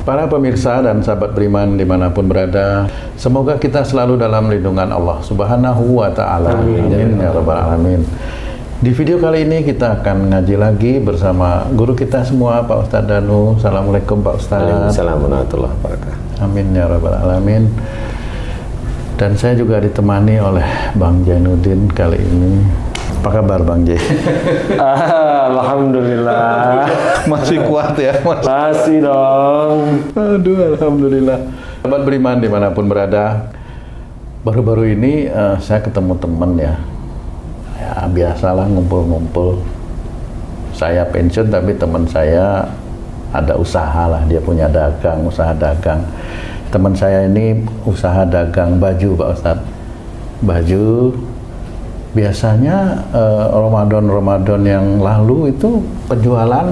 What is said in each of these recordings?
Para pemirsa dan sahabat beriman dimanapun berada, semoga kita selalu dalam lindungan Allah Subhanahu wa Ta'ala. Amin ya Rabbal Alamin. Di video kali ini kita akan ngaji lagi bersama guru kita semua, Pak Ustadz Danu. Assalamualaikum Pak Ustadz. Waalaikumsalam warahmatullahi wabarakatuh. Amin ya Rabbal Alamin. Dan saya juga ditemani oleh Bang Jainuddin kali ini. Apa kabar Bang J? Alhamdulillah. Masih kuat ya? Masih dong. Aduh, Alhamdulillah. Sahabat beriman dimanapun berada, baru-baru ini saya ketemu teman ya. Ya biasalah ngumpul-ngumpul. Saya pensiun tapi teman saya ada usaha lah, dia punya dagang, usaha dagang. Teman saya ini usaha dagang baju Pak Ustadz. Baju. Biasanya Ramadan yang lalu itu penjualan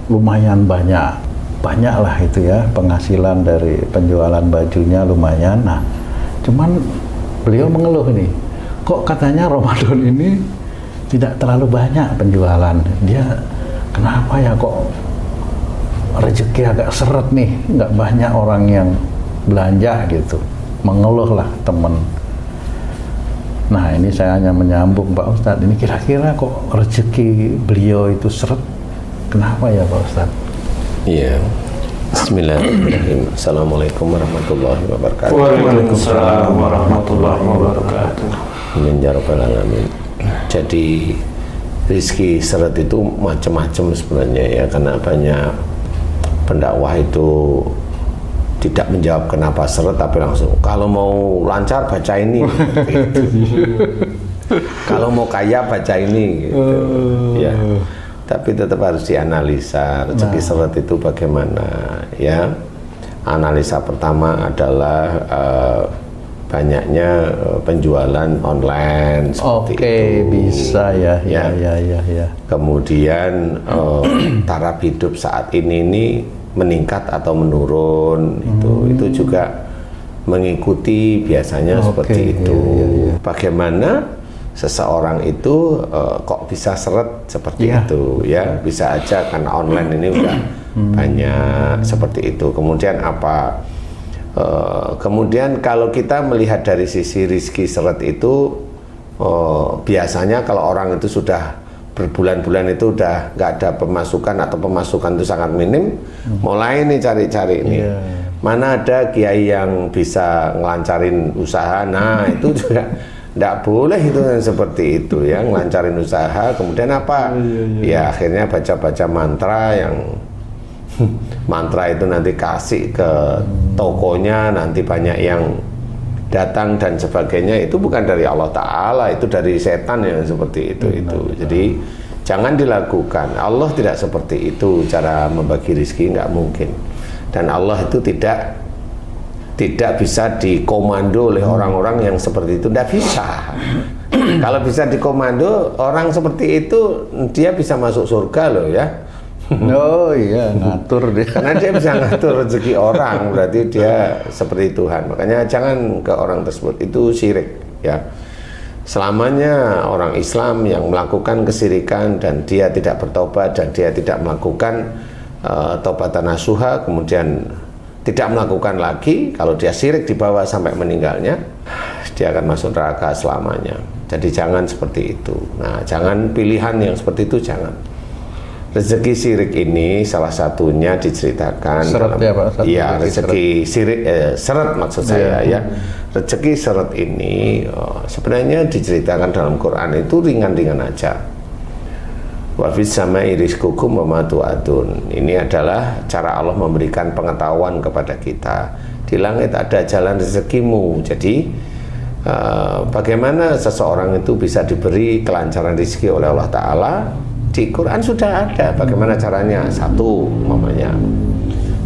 lumayan banyak lah itu ya, penghasilan dari penjualan bajunya lumayan. Nah, cuman beliau mengeluh nih, kok katanya Ramadan ini tidak terlalu banyak penjualan. Dia kenapa ya kok rezeki agak seret nih, nggak banyak orang yang belanja gitu. Mengeluh lah temen. Nah ini saya hanya menyambung Pak Ustadz, ini kira-kira kok rezeki beliau itu seret, kenapa ya Pak Ustadz? Iya. Bismillahirrahmanirrahim. Assalamualaikum warahmatullahi wabarakatuh. Waalaikumsalam warahmatullahi wabarakatuh. Amin ya Rabbal Alamin. Jadi rezeki seret itu macam-macam sebenarnya ya, karena banyak pendakwah itu tidak menjawab kenapa seret, tapi langsung kalau mau lancar baca ini gitu. Kalau mau kaya baca ini gitu. Ya, tapi tetap harus dianalisa rezeki seret itu bagaimana ya. Analisa pertama adalah banyaknya penjualan online seperti itu. Bisa ya. Kemudian taraf hidup saat ini meningkat atau menurun, itu juga mengikuti biasanya seperti itu. Bagaimana seseorang itu kok bisa seret seperti itu ya, bisa aja karena online ini udah banyak seperti itu. Kemudian apa? Kemudian kalau kita melihat dari sisi rizki seret itu, biasanya kalau orang itu sudah berbulan-bulan itu udah nggak ada pemasukan atau pemasukan itu sangat minim, mulai nih cari-cari ini. Mana ada kiai yang bisa ngelancarin usaha? Nah itu juga nggak boleh itu yang seperti itu ya, ngelancarin usaha. Kemudian apa? Ya akhirnya baca-baca mantra yang mantra itu nanti kasih ke tokonya, nanti banyak yang datang dan sebagainya. Itu bukan dari Allah Ta'ala, itu dari setan yang seperti itu. Jadi jangan dilakukan. Allah tidak seperti itu cara membagi rezeki, nggak mungkin. Dan Allah itu tidak bisa dikomando oleh orang-orang yang seperti itu, tidak bisa. Kalau bisa dikomando orang seperti itu, dia bisa masuk surga loh ya. Oh iya, ngatur dia. Karena dia bisa ngatur rezeki orang, berarti dia seperti Tuhan. Makanya jangan ke orang tersebut, itu syirik ya. Selamanya orang Islam yang melakukan kesirikan dan dia tidak bertobat dan dia tidak melakukan taubatan nasuha, kemudian tidak melakukan lagi, kalau dia syirik dibawa sampai meninggalnya, dia akan masuk neraka selamanya. Jadi jangan seperti itu. Nah, jangan pilihan yang seperti itu, jangan. Rezeki syirik ini salah satunya diceritakan seret dalam, ya Pak? Rezeki syirik, seret maksud saya ya. Rezeki seret ini sebenarnya diceritakan dalam Quran itu ringan-ringan aja. Wa fis samai rizqukum wa ma tu'adun. Ini adalah cara Allah memberikan pengetahuan kepada kita. Di langit ada jalan rezekimu. Jadi bagaimana seseorang itu bisa diberi kelancaran rezeki oleh Allah Ta'ala? Di Quran sudah ada bagaimana caranya. Satu, umpamanya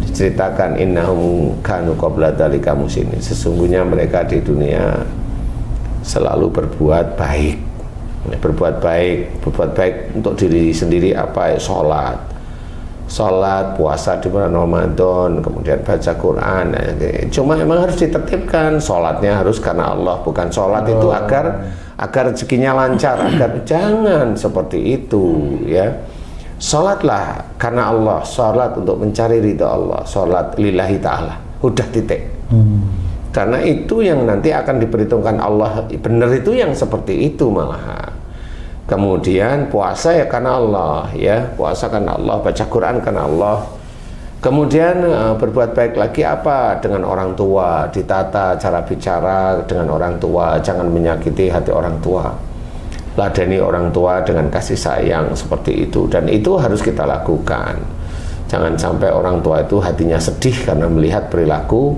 diceritakan innahum kanu qabla dzalika muslimin, sesungguhnya mereka di dunia selalu berbuat baik untuk diri sendiri. Apa ya? Sholat, puasa di bulan Ramadan, kemudian baca Quran. Cuma memang harus ditertibkan. Sholatnya harus karena Allah, bukan sholat itu agar rezekinya lancar, agar jangan seperti itu ya. Sholatlah karena Allah, sholat untuk mencari ridha Allah, sholat lillahi ta'ala, udah titik. Karena itu yang nanti akan diperhitungkan Allah, benar itu yang seperti itu malah. Kemudian puasa ya karena Allah, ya puasa karena Allah, baca Quran karena Allah. Kemudian berbuat baik lagi apa? Dengan orang tua, ditata cara bicara dengan orang tua, jangan menyakiti hati orang tua. Ladeni orang tua dengan kasih sayang seperti itu, dan itu harus kita lakukan. Jangan sampai orang tua itu hatinya sedih karena melihat perilaku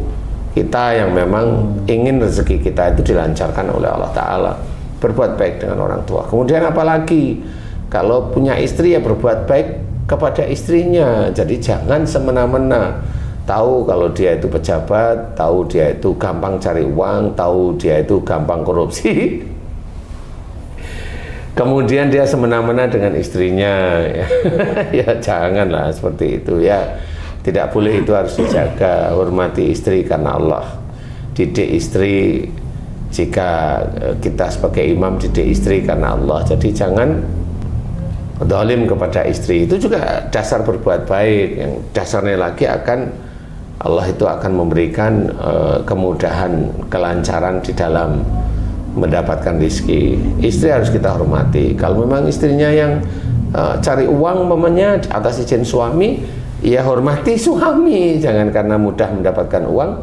kita yang memang ingin rezeki kita itu dilancarkan oleh Allah Ta'ala. Berbuat baik dengan orang tua. Kemudian apalagi kalau punya istri ya berbuat baik kepada istrinya. Jadi jangan semena-mena. Tahu kalau dia itu pejabat, tahu dia itu gampang cari uang, tahu dia itu gampang korupsi. Kemudian dia semena-mena dengan istrinya, ya, ya janganlah seperti itu ya. Tidak boleh, itu harus dijaga. Hormati istri karena Allah. Didik istri, jika kita sebagai imam didik istri karena Allah. Jadi jangan zalim kepada istri. Itu juga dasar berbuat baik. Yang dasarnya lagi Allah itu akan memberikan kemudahan, kelancaran di dalam mendapatkan rezeki. Istri harus kita hormati. Kalau memang istrinya yang cari uang umpamanya atas izin suami, ya hormati suami. Jangan karena mudah mendapatkan uang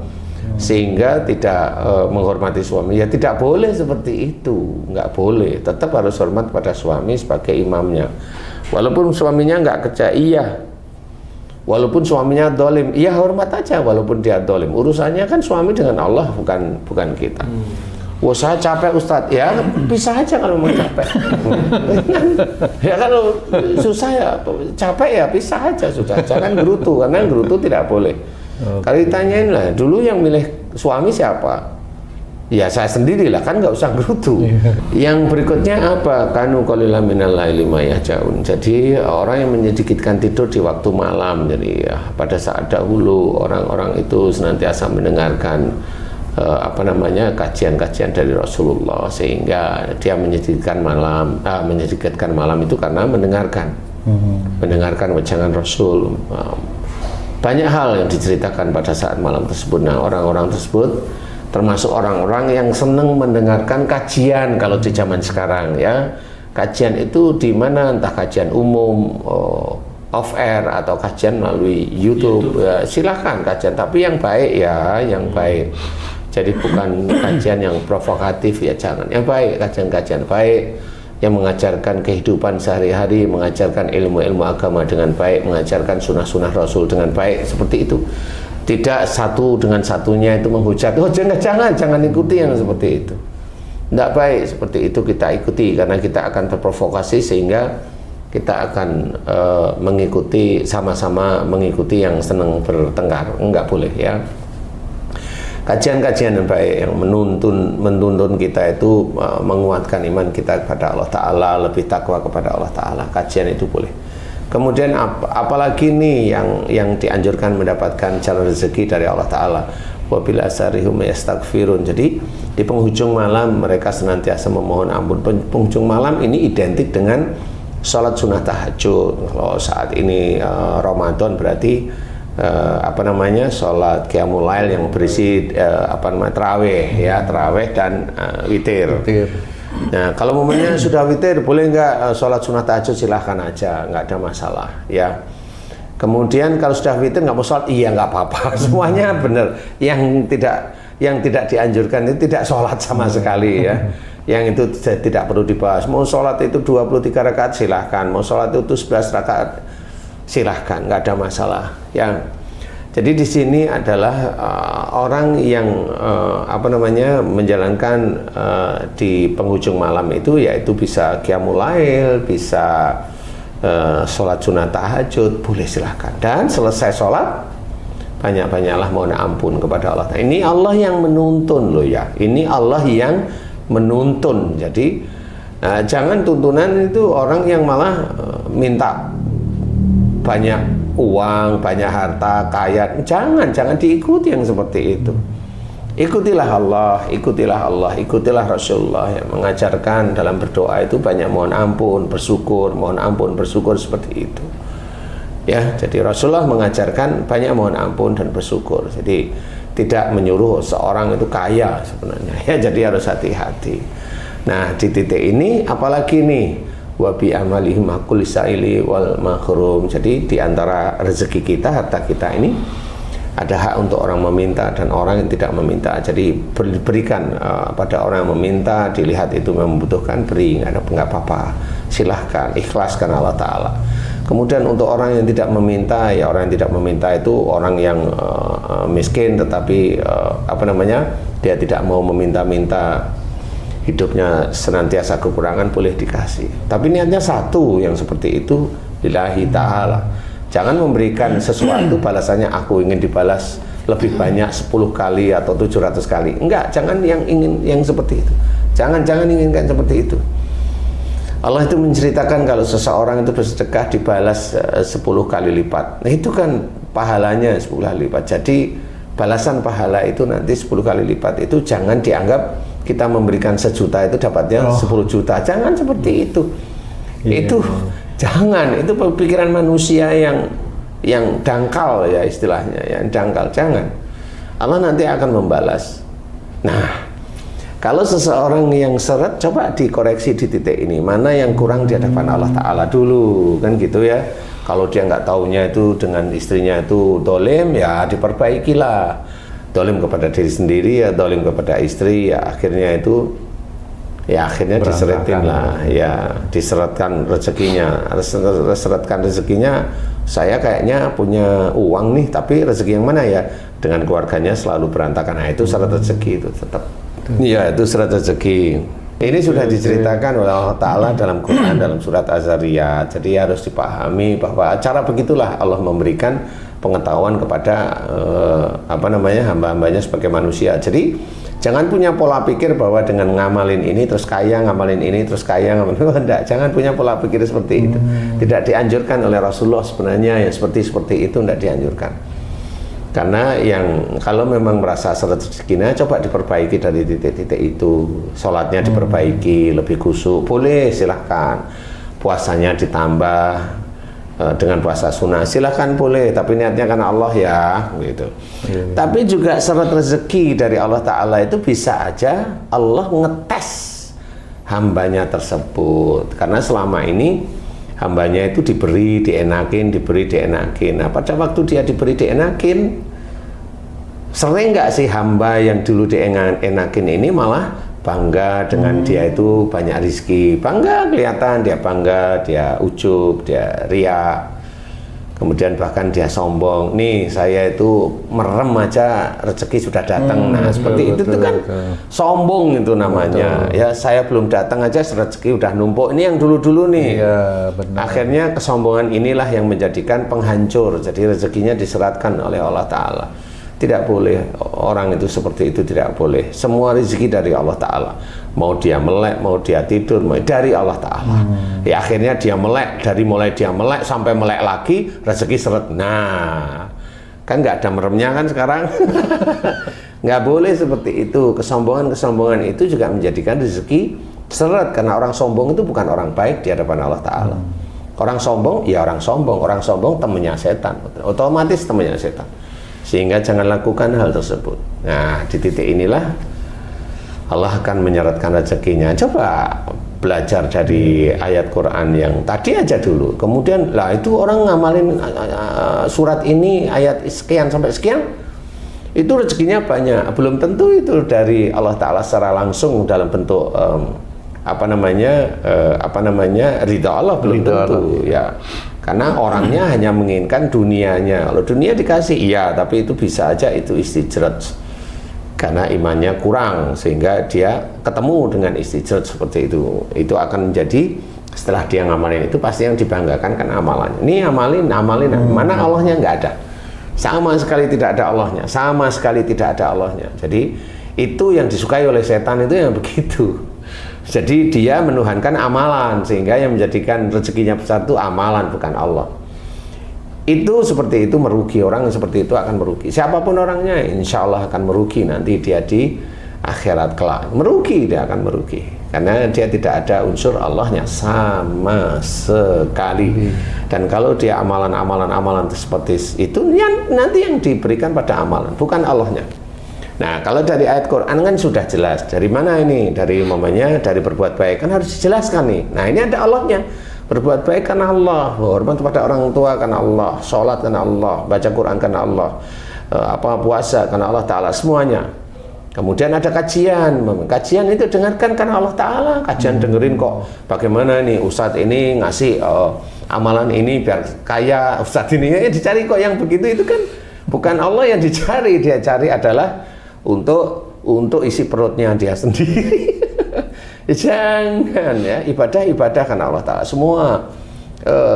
sehingga tidak menghormati suami. Ya tidak boleh seperti itu, nggak boleh. Tetap harus hormat pada suami sebagai imamnya. Walaupun suaminya nggak kerja, iya. Walaupun suaminya dolim, iya hormat aja walaupun dia dolim. Urusannya kan suami dengan Allah, bukan kita. Wah saya capek Ustadz, ya bisa aja kalau mau capek. Ya kalau susah ya capek ya bisa aja sudah. Jangan gerutu, karena gerutu tidak boleh. Kalau ditanyain lah, dulu yang milih suami siapa? Ya saya sendirilah, kan nggak usah gerutu. Yang berikutnya apa? Kanu qalila minal laili ma yahjaun. Jadi orang yang menyedikitkan tidur di waktu malam. Jadi ya, pada saat dahulu orang-orang itu senantiasa mendengarkan kajian-kajian dari Rasulullah, sehingga dia menyedikitkan malam itu karena mendengarkan wejangan Rasul. Banyak hal yang diceritakan pada saat malam tersebut. Nah, orang-orang tersebut termasuk orang-orang yang senang mendengarkan kajian. Kalau di zaman sekarang ya, kajian itu di mana, entah kajian umum, off air, atau kajian melalui YouTube. Ya, silahkan kajian, tapi yang baik ya, yang baik. Jadi bukan kajian yang provokatif, ya jangan. Yang baik, kajian-kajian baik yang mengajarkan kehidupan sehari-hari, mengajarkan ilmu-ilmu agama dengan baik, mengajarkan sunnah-sunnah Rasul dengan baik, seperti itu. Tidak satu dengan satunya itu menghujat. Oh jangan ikuti yang seperti itu. Tidak baik seperti itu kita ikuti, karena kita akan terprovokasi sehingga kita akan mengikuti, sama-sama mengikuti yang senang bertengkar. Enggak boleh ya. Kajian-kajian yang baik yang menuntun kita itu menguatkan iman kita kepada Allah Ta'ala, lebih takwa kepada Allah Ta'ala. Kajian itu boleh. Kemudian apalagi nih yang dianjurkan mendapatkan jalan rezeki dari Allah Ta'ala. Wabil asarihum yastaghfirun. Jadi di penghujung malam mereka senantiasa memohon ampun. Penghujung malam ini identik dengan sholat sunnah tahajud. Kalau saat ini Ramadan berarti sholat qiyamul lail yang berisi tarawih ya, tarawih dan witir. Nah, kalau momennya sudah witir, boleh nggak sholat sunnah tahajud? Silahkan aja, nggak ada masalah ya. Kemudian kalau sudah witir nggak mau sholat, iya nggak apa-apa. Semuanya benar. Yang tidak dianjurkan itu tidak sholat sama sekali ya. Yang itu tidak perlu dibahas. Mau sholat itu 23 rakaat silahkan, mau sholat itu 11 rakaat silahkan, nggak ada masalah ya. Jadi di sini adalah orang yang menjalankan di penghujung malam itu, yaitu bisa qiyamul lail, bisa sholat sunnah tahajud, boleh silahkan. Dan selesai sholat banyak-banyaklah mohon ampun kepada Allah. Ini Allah yang menuntun loh ya. Ini Allah yang menuntun. Jadi jangan tuntunan itu orang yang malah minta banyak uang, banyak harta, kaya. Jangan diikuti yang seperti itu. Ikutilah Allah, ikutilah Allah, ikutilah Rasulullah yang mengajarkan dalam berdoa itu banyak mohon ampun, bersyukur seperti itu. Ya, jadi Rasulullah mengajarkan banyak mohon ampun dan bersyukur. Jadi tidak menyuruh seorang itu kaya sebenarnya. Ya, jadi harus hati-hati. Nah, di titik ini apalagi nih, wa bi amalihi maqul sa'ili wal mahrum. Jadi di antara rezeki kita, harta kita ini ada hak untuk orang meminta dan orang yang tidak meminta. Jadi berikan pada orang yang meminta, dilihat itu membutuhkan, beri, nggak apa-apa, silahkan, ikhlaskan Allah Ta'ala. Kemudian untuk orang yang tidak meminta, ya orang yang tidak meminta itu orang yang miskin, tetapi dia tidak mau meminta-minta, hidupnya senantiasa kekurangan, boleh dikasih. Tapi niatnya satu, yang seperti itu lillahi ta'ala. Jangan memberikan sesuatu balasannya aku ingin dibalas lebih banyak 10 kali atau 700 kali. Enggak, jangan yang seperti itu. Jangan inginkan seperti itu. Allah itu menceritakan kalau seseorang itu bersedekah dibalas 10 kali lipat. Nah, itu kan pahalanya 10 kali lipat. Jadi balasan pahala itu nanti 10 kali lipat. Itu jangan dianggap kita memberikan 1 juta itu dapatnya 10 juta. Jangan seperti itu. Itu jangan, itu pikiran manusia yang dangkal ya istilahnya, yang dangkal. Jangan. Allah nanti akan membalas. Nah, kalau seseorang yang seret, coba dikoreksi di titik ini. Mana yang kurang di hadapan Allah Ta'ala dulu, kan gitu ya. Kalau dia nggak taunya itu dengan istrinya itu dolim, ya diperbaikilah. Dolim kepada diri sendiri, ya dolim kepada istri, ya akhirnya diseretin lah, ya diseretkan rezekinya. Saya kayaknya punya uang nih, tapi rezeki yang mana ya? Dengan keluarganya selalu berantakan. Nah, itu syarat rezeki itu tetap. Iya, itu syarat rezeki. Ini sudah diceritakan oleh Allah Ta'ala dalam Quran, dalam surat Az-Zariyat. Jadi harus dipahami bahwa cara begitulah Allah memberikan pengetahuan kepada hamba-hambanya sebagai manusia. Jadi jangan punya pola pikir bahwa dengan ngamalin ini terus kaya, ngamalin ini terus kaya, enggak. Jangan punya pola pikir seperti itu. Tidak dianjurkan oleh Rasulullah sebenarnya, yang seperti itu tidak dianjurkan. Karena yang kalau memang merasa seret rezekinya, coba diperbaiki dari titik-titik itu. Sholatnya diperbaiki, lebih khusyuk, boleh, silahkan. Puasanya ditambah dengan puasa sunnah, silahkan boleh, tapi niatnya karena Allah ya, gitu. Tapi juga syarat rezeki dari Allah Ta'ala itu bisa aja Allah ngetes hambanya tersebut, karena selama ini hambanya itu diberi, dienakin. Nah, pada waktu dia diberi, dienakin, sering nggak sih hamba yang dulu dienakin ini malah bangga dengan dia itu banyak rezeki, bangga, kelihatan dia bangga, dia ujub, dia riak, kemudian bahkan dia sombong, nih saya itu merem aja rezeki sudah datang. Nah, seperti itu kan sombong itu namanya. Ya, saya belum datang aja rezeki udah numpuk. Ini yang dulu-dulu nih. Benar. Akhirnya kesombongan inilah yang menjadikan penghancur. Jadi rezekinya diseratkan oleh Allah Ta'ala. Tidak boleh orang itu seperti itu, tidak boleh. Semua rezeki dari Allah Ta'ala. Mau dia melek, mau dia tidur, mau dari Allah Ta'ala. Ya akhirnya dia melek, mulai dia melek sampai melek lagi, rezeki seret. Nah, kan nggak ada meremnya kan sekarang. Nggak boleh seperti itu. Kesombongan itu juga menjadikan rezeki seret. Karena orang sombong itu bukan orang baik di hadapan Allah Ta'ala. Orang sombong, ya orang sombong temannya setan. Otomatis temannya setan. Sehingga jangan lakukan hal tersebut. Nah, di titik inilah Allah akan menyeratkan rezekinya. Coba belajar dari ayat Quran yang tadi aja dulu. Kemudian lah itu orang ngamalin surat ini ayat sekian sampai sekian, itu rezekinya banyak. Belum tentu itu dari Allah Ta'ala secara langsung dalam bentuk ridha Allah, belum tentu ya. Karena orangnya hanya menginginkan dunianya. Kalau dunia dikasih, iya, tapi itu bisa aja itu istijrat. Karena imannya kurang, sehingga dia ketemu dengan istijrat seperti itu. Itu akan menjadi, setelah dia ngamalin itu, pasti yang dibanggakan kan amalannya. Ini amalin. Mana Allahnya nggak ada. Sama sekali tidak ada Allahnya. Jadi, itu yang disukai oleh setan itu yang begitu. Jadi dia menuhankan amalan, sehingga yang menjadikan rezekinya besar itu amalan, bukan Allah. Itu seperti itu merugi, orang seperti itu akan merugi. Siapapun orangnya, insya Allah akan merugi nanti dia di akhirat kelak. Merugi, dia akan merugi. Karena dia tidak ada unsur Allahnya sama sekali. Dan kalau dia amalan seperti itu, nanti yang diberikan pada amalan, bukan Allahnya. Nah, kalau dari ayat Quran kan sudah jelas. Dari mana ini? Dari dari berbuat baik, kan harus dijelaskan nih. Nah, ini ada Allahnya. Berbuat baik karena Allah, hormat kepada orang tua karena Allah, sholat karena Allah, baca Quran karena Allah, puasa karena Allah Ta'ala, semuanya. Kemudian ada kajian itu dengarkan karena Allah Ta'ala. Kajian dengerin kok bagaimana nih Ustadz ini ngasih amalan ini biar kaya, Ustadz ini ya dicari kok yang begitu. Itu kan bukan Allah yang dicari, dia cari adalah untuk isi perutnya dia sendiri. Jangan ya, ibadah karena Allah Ta'ala. Semua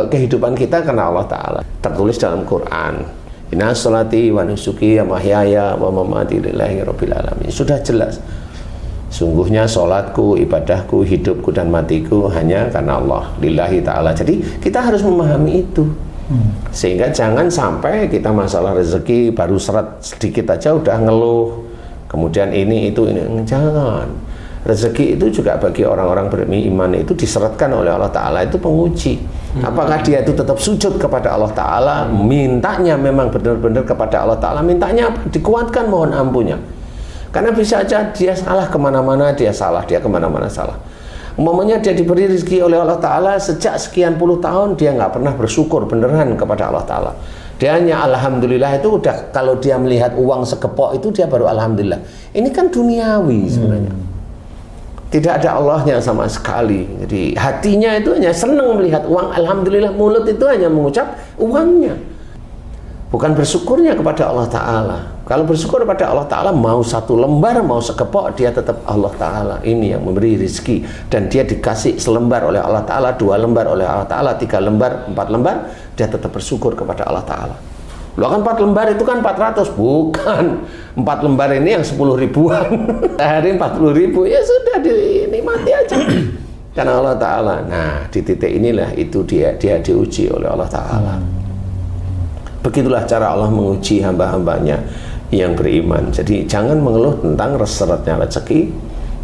kehidupan kita karena Allah Ta'ala. Tertulis dalam Quran, inna sholati wa nusuki wa mahyaya wa mamati lillahi rabbil alamin. Sudah jelas. Sungguhnya sholatku, ibadahku, hidupku dan matiku hanya karena Allah, lillahi ta'ala. Jadi kita harus memahami itu. Sehingga jangan sampai kita masalah rezeki baru seret sedikit aja udah ngeluh. Kemudian ini. Jangan. Rezeki itu juga bagi orang-orang beriman itu diseretkan oleh Allah Ta'ala, itu penguji. Apakah dia itu tetap sujud kepada Allah Ta'ala, mintanya memang benar-benar kepada Allah Ta'ala, mintanya apa? Dikuatkan mohon ampunnya. Karena bisa aja dia salah kemana-mana, dia kemana-mana salah. Umpamanya dia diberi rezeki oleh Allah Ta'ala sejak sekian puluh tahun, dia nggak pernah bersyukur beneran kepada Allah Ta'ala. Dia hanya alhamdulillah itu udah, kalau dia melihat uang segepok itu dia baru alhamdulillah. Ini kan duniawi sebenarnya. Tidak ada Allahnya sama sekali. Jadi hatinya itu hanya senang melihat uang, alhamdulillah. Mulut itu hanya mengucap uangnya, bukan bersyukurnya kepada Allah Ta'ala. Kalau bersyukur kepada Allah Ta'ala, mau satu lembar, mau sekepok, dia tetap Allah Ta'ala ini yang memberi rezeki. Dan dia dikasih selembar oleh Allah Ta'ala, 2 lembar oleh Allah Ta'ala, 3 lembar, 4 lembar, dia tetap bersyukur kepada Allah Ta'ala. Loh kan 4 lembar itu kan 400, bukan 4 lembar ini yang 10 ribuan. Sehari 40 ribu, ya sudah dinikmati aja karena Allah Ta'ala. Nah, di titik inilah itu dia diuji oleh Allah Ta'ala. Begitulah cara Allah menguji hamba-hambanya yang beriman. Jadi jangan mengeluh tentang seretnya rezeki,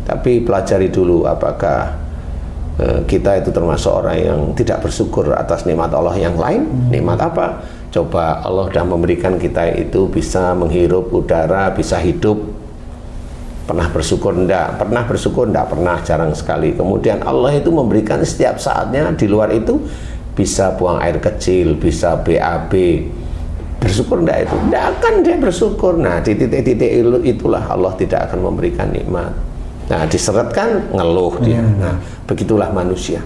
tapi pelajari dulu apakah kita itu termasuk orang yang tidak bersyukur atas nikmat Allah yang lain. Nikmat apa? Coba Allah sudah memberikan kita itu bisa menghirup udara, bisa hidup. Pernah bersyukur enggak? Pernah bersyukur enggak? Pernah, jarang sekali. Kemudian Allah itu memberikan setiap saatnya, di luar itu bisa buang air kecil, bisa BAB. Bersyukur enggak itu? Enggak akan dia bersyukur. Nah, di titik-titik itulah Allah tidak akan memberikan nikmat. Nah, diseretkan ngeluh dia. Nah, begitulah manusia.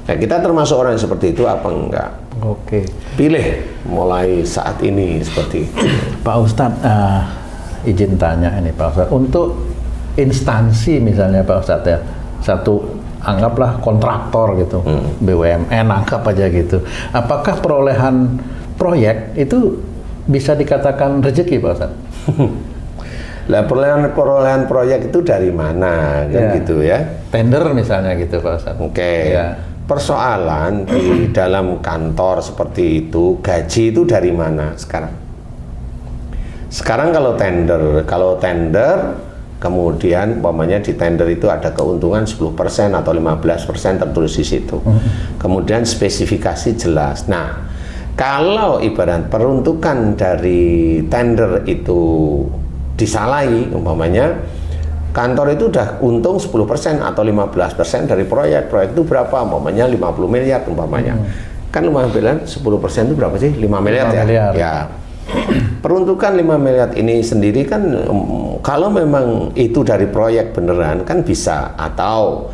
Nah, kita termasuk orang yang seperti itu apa enggak? Oke. Pilih mulai saat ini seperti itu. Pak Ustadz, izin tanya ini Pak Ustadz, untuk instansi misalnya Pak Ustadz ya, satu anggaplah kontraktor gitu, BUMN anggap aja gitu. Apakah perolehan proyek itu bisa dikatakan rezeki Pak Ustadz? Lah perolehan proyek itu dari mana kan gitu ya? Tender misalnya gitu Pak Ustadz. Oke. Ya. Persoalan di dalam kantor seperti itu, gaji itu dari mana sekarang? Sekarang kalau tender kemudian umpamanya di tender itu ada keuntungan 10% atau 15% tertulis di situ. Kemudian spesifikasi jelas. Nah, kalau ibarat peruntukan dari tender itu disalahi, umpamanya kantor itu udah untung 10% atau 15% dari proyek itu berapa? Umpamanya 50 miliar umpamanya. Kan lumayan bilang 10% itu berapa sih? 5 miliar ya? Miliar. Ya. Peruntukan 5 miliar ini sendiri kan kalau memang itu dari proyek beneran kan bisa, atau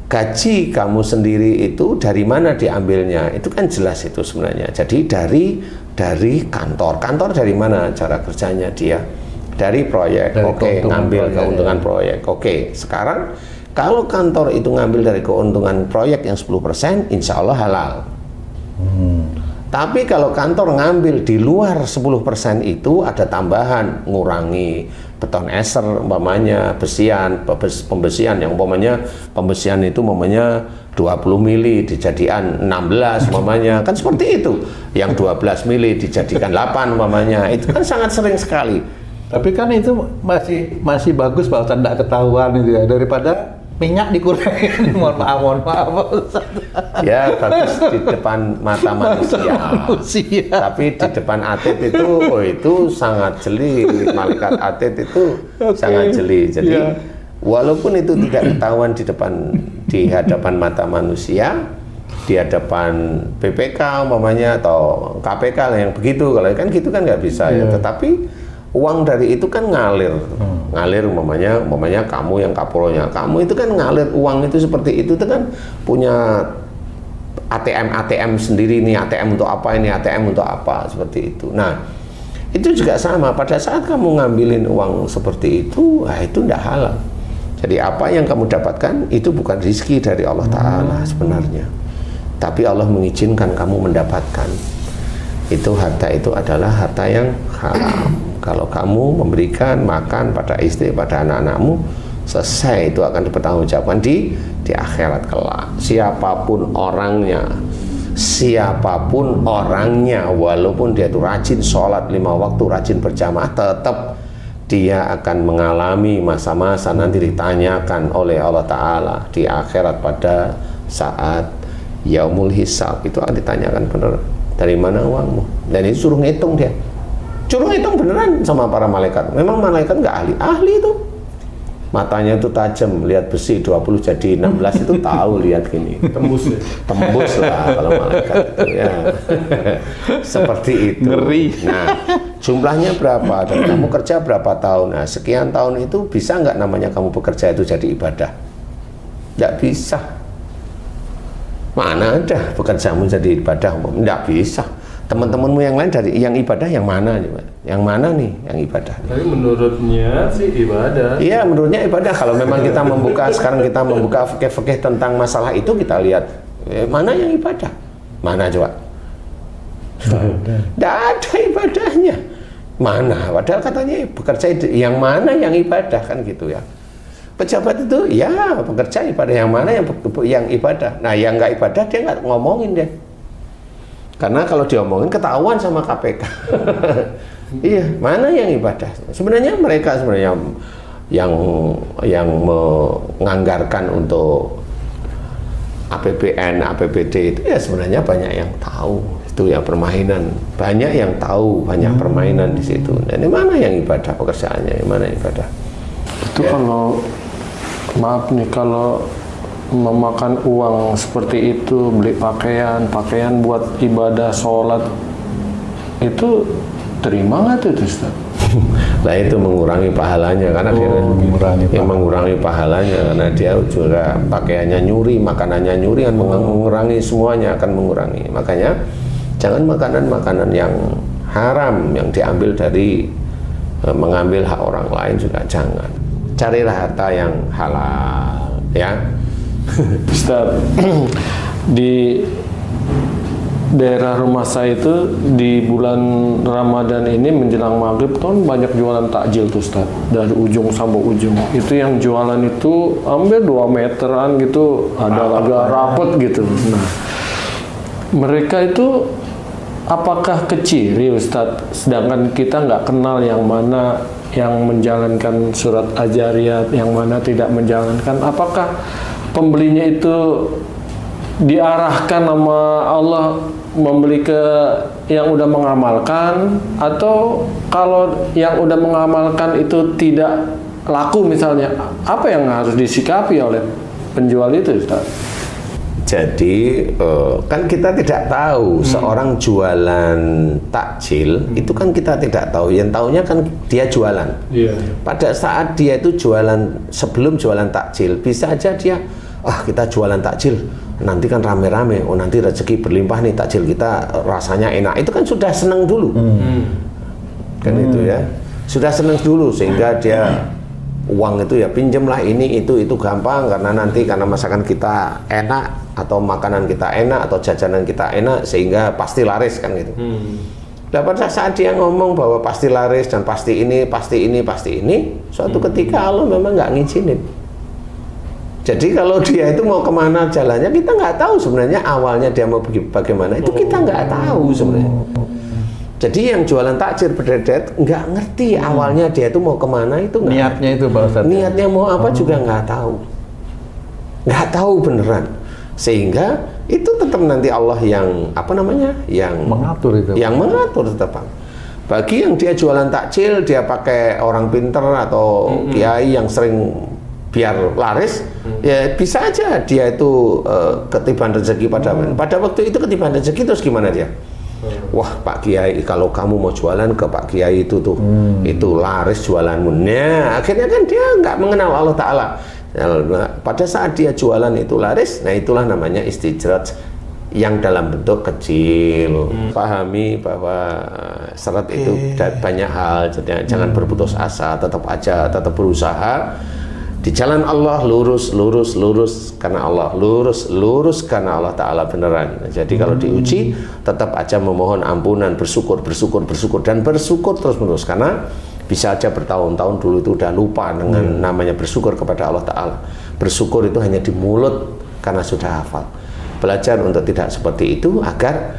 gaji kamu sendiri itu dari mana diambilnya? Itu kan jelas itu sebenarnya. Jadi dari kantor dari mana cara kerjanya dia? Dari proyek. Oke, ngambil keuntungan proyek. Oke, sekarang kalau kantor itu ngambil dari keuntungan proyek yang 10%, insya Allah halal. Tapi kalau kantor ngambil di luar 10% itu ada tambahan, ngurangi beton eser umpamanya, pembesian yang umpamanya pembesian itu umpamanya 20 mili dijadikan 16 umpamanya, kan seperti itu. Yang 12 mili dijadikan 8 umpamanya, itu kan sangat sering sekali. Tapi kan itu masih bagus bahwa tidak ketahuan itu ya, daripada minyak dikurangin. mohon maaf Ustaz. Ya bagus di depan mata manusia. Tapi di depan atlet itu sangat jeli. Malaikat atlet itu sangat jeli. Jadi walaupun itu tidak ketahuan di hadapan mata manusia, di hadapan PPK umpamanya atau KPK lah yang begitu, kalau kan gitu kan nggak bisa ya. Tetapi uang dari itu kan ngalir, ngalir umpamanya kamu yang kapolnya, kamu itu kan ngalir uang itu seperti itu kan punya ATM sendiri nih, ATM untuk apa ini, ATM untuk apa, seperti itu. Nah itu juga sama, pada saat kamu ngambilin uang seperti itu, itu tidak halal. Jadi apa yang kamu dapatkan itu bukan rezeki dari Allah Ta'ala sebenarnya, tapi Allah mengizinkan kamu mendapatkan. Itu harta itu adalah harta yang haram. Kalau kamu memberikan makan pada istri, pada anak-anakmu, selesai, itu akan dipertanggungjawabkan di akhirat kelak. Siapapun orangnya, walaupun dia itu rajin sholat 5 waktu, rajin berjamaah, tetap dia akan mengalami masa-masa nanti ditanyakan oleh Allah Ta'ala di akhirat pada saat yaumul hisab. Itu akan ditanyakan, benar dari mana uangmu, dan itu suruh ngitung dia. Suruh ngitung beneran sama para malaikat. Memang malaikat nggak ahli itu. Matanya itu tajam, lihat besi 20 jadi 16 itu tahu, lihat gini. Tembus ya? Tembus lah kalau malaikat itu ya. Seperti itu. Ngeri. Nah, jumlahnya berapa dan kamu kerja berapa tahun? Nah, sekian tahun itu bisa nggak namanya kamu bekerja itu jadi ibadah? Nggak bisa. Mana ada pekerjaanmu jadi ibadah? Nggak bisa. Teman-temanmu yang lain dari yang ibadah yang mana? Yang mana nih yang ibadah? Tapi menurutnya sih ibadah. Iya, menurutnya ibadah. Kalau memang kita membuka sekarang kita membuka fikih-fikih tentang masalah itu, kita lihat mana yang ibadah? Mana coba? Tidak ada ibadahnya. Mana? Padahal katanya bekerja yang mana yang ibadah, kan gitu ya. Pejabat itu ya bekerja ibadah, yang mana yang ibadah. Nah, yang nggak ibadah dia nggak ngomongin dia. Karena kalau diomongin ketahuan sama KPK. Iya, mana yang ibadah? Sebenarnya mereka yang menganggarkan untuk APBN, APBD itu ya sebenarnya banyak yang tahu. Itu ya permainan. Banyak yang tahu, banyak permainan di situ. Dan mana yang ibadah pekerjaannya, mana yang ibadah? Itu ya. Kalau maaf nih, kalau memakan uang seperti itu, beli pakaian buat ibadah sholat, itu terima nggak tuh Ustaz? Nah itu mengurangi pahalanya, karena dia mengurangi pahalanya, karena dia juga pakaiannya nyuri, makanannya nyuri, kan mengurangi semuanya, akan mengurangi. Makanya jangan makanan-makanan yang haram yang diambil dari mengambil hak orang lain juga jangan. Carilah harta yang halal, ya. Ustaz, di daerah rumah saya itu di bulan Ramadan ini menjelang maghrib kan banyak jualan takjil tuh Ustaz, dari ujung sampai ujung. Itu yang jualan itu hampir 2 meteran gitu, ada agak rapet gitu. Nah, mereka itu apakah keciri Ustaz, sedangkan kita nggak kenal yang mana yang menjalankan surat Ajariyat, yang mana tidak menjalankan? Apakah pembelinya itu diarahkan sama Allah membeli ke yang udah mengamalkan, atau kalau yang udah mengamalkan itu tidak laku misalnya, apa yang harus disikapi oleh penjual itu Ustaz? Jadi kan kita tidak tahu seorang jualan takjil itu kan kita tidak tahu, yang tahunya kan dia jualan. Pada saat dia itu jualan, sebelum jualan takjil bisa aja dia kita jualan takjil nanti kan rame-rame, nanti rezeki berlimpah nih, takjil kita rasanya enak, itu kan sudah senang dulu. Kan itu ya, sudah senang dulu sehingga dia uang itu ya pinjemlah ini itu gampang, karena nanti karena masakan kita enak atau makanan kita enak atau jajanan kita enak sehingga pasti laris, kan gitu. Nah, pada saat dia ngomong bahwa pasti laris dan pasti ini, suatu ketika Allah memang nggak ngizinin. Jadi kalau dia itu mau kemana jalannya, kita nggak tahu sebenarnya awalnya dia mau bagaimana, itu kita nggak tahu sebenarnya. Jadi yang jualan takjil berdedet nggak ngerti awalnya dia itu mau kemana, itu nggak Niatnya itu Pak Ustadz. niatnya mau apa juga nggak tahu beneran, sehingga itu tetap nanti Allah yang apa namanya, yang Mengatur itu. yang mengatur tetap. Bagi yang dia jualan takjil, dia pakai orang pinter atau kiai yang sering biar laris, ya bisa aja dia itu ketiban rezeki pada waktu itu ketiban rezeki, terus gimana dia? Wah Pak Kiai, kalau kamu mau jualan ke Pak Kiai itu tuh, itu laris jualanmu. Nah akhirnya kan dia nggak mengenal Allah Ta'ala. Nah, pada saat dia jualan itu laris, nah itulah namanya istijrat yang dalam bentuk kecil. Pahami bahwa syarat itu banyak hal, jadi jangan berputus asa, tetap berusaha di jalan Allah, lurus karena Allah, lurus karena Allah Ta'ala beneran. Jadi kalau diuji, tetap aja memohon ampunan, bersyukur dan bersyukur terus menerus, karena bisa aja bertahun-tahun dulu itu udah lupa dengan namanya bersyukur kepada Allah Ta'ala. Bersyukur itu hanya di mulut karena sudah hafal. Belajar untuk tidak seperti itu agar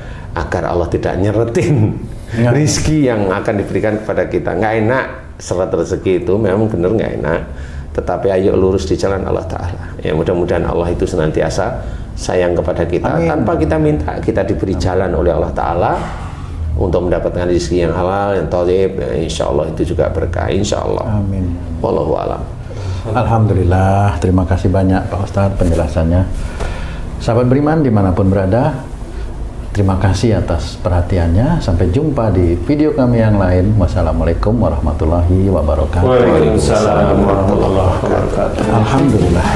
Allah tidak nyeretin rizki yang akan diberikan kepada kita. Nggak enak syarat rezeki itu, memang bener nggak enak, tetapi ayo lurus di jalan Allah Ta'ala. Ya mudah-mudahan Allah itu senantiasa sayang kepada kita. Amin. Tanpa kita minta, kita diberi jalan oleh Allah Ta'ala untuk mendapatkan rezeki yang halal, yang thayyib. Ya, insya Allah itu juga berkah, insya Allah. Amin. Wallahu a'lam. Alhamdulillah, terima kasih banyak Pak Ustadz penjelasannya. Sahabat beriman dimanapun berada, terima kasih atas perhatiannya. Sampai jumpa di video kami yang lain. Wassalamualaikum warahmatullahi wabarakatuh. Waalaikumsalam warahmatullahi wabarakatuh. Alhamdulillah.